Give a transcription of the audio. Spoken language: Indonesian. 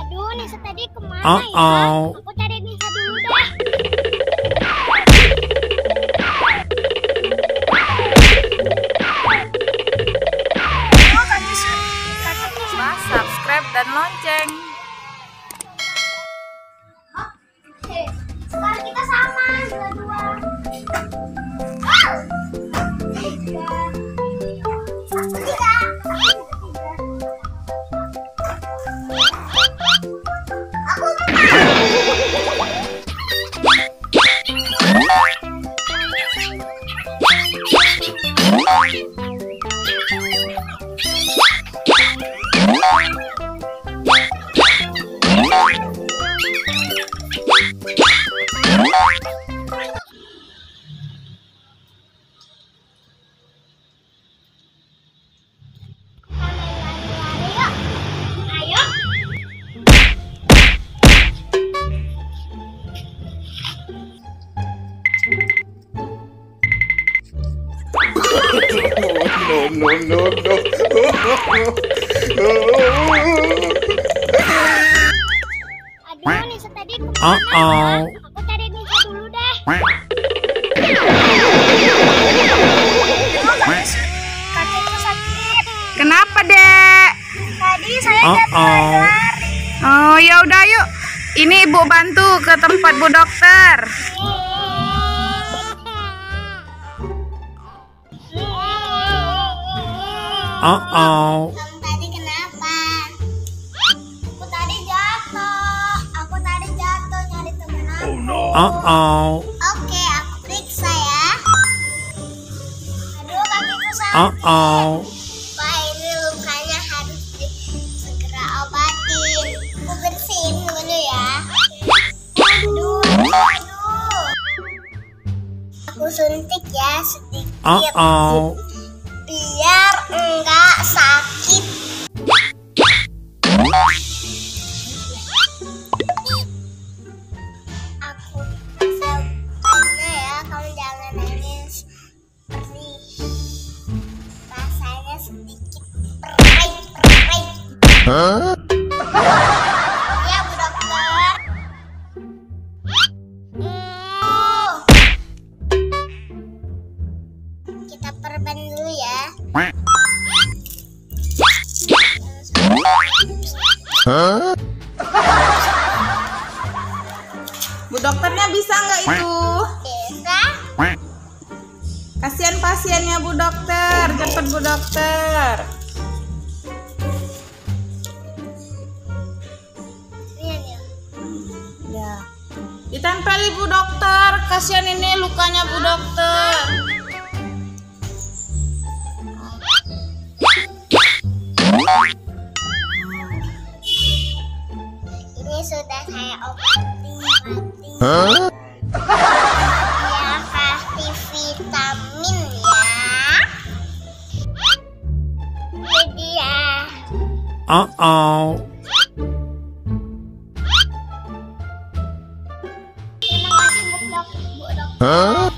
Aduh, Nisa tadi kemana ya? Aku cari Nisa dulu dah. Subscribe dan lonceng. Sekarang kita sama, dua-dua. Tiga. No. Aduh, Nisa tadi kemana ya? Aku cari Nisa dulu dah. Kakiku sakit. Kenapa, Dek? Tadi saya jatuh lari. Oh, ya udah yuk. Ini Ibu bantu ke tempat Bu Dokter. Kamu tadi kenapa? Aku tadi jatuh nyari temen aku. Oke, aku periksa ya. Aduh, kakiku sakit. Wah, ini lukanya harus segera obatin. Aku bersihin dulu ya. Aduh. Aku suntik ya sedikit. Biar enggak sakit. Aku sabarnya ya, kamu jangan nangis. Perih. Rasanya sedikit perih. Ya, Bu Dokter. Kita perban dulu ya. Bu Dokternya bisa nggak itu? Bisa. Kasihan pasiennya Bu Dokter. Cepat Bu Dokter. Ini. Ya. Ditempeli Bu Dokter. Kasihan ini lukanya Bu Dokter. Ini sudah saya obati. Ya, kasih vitamin ya. Ini dia. Terima kasih Bu Dokter.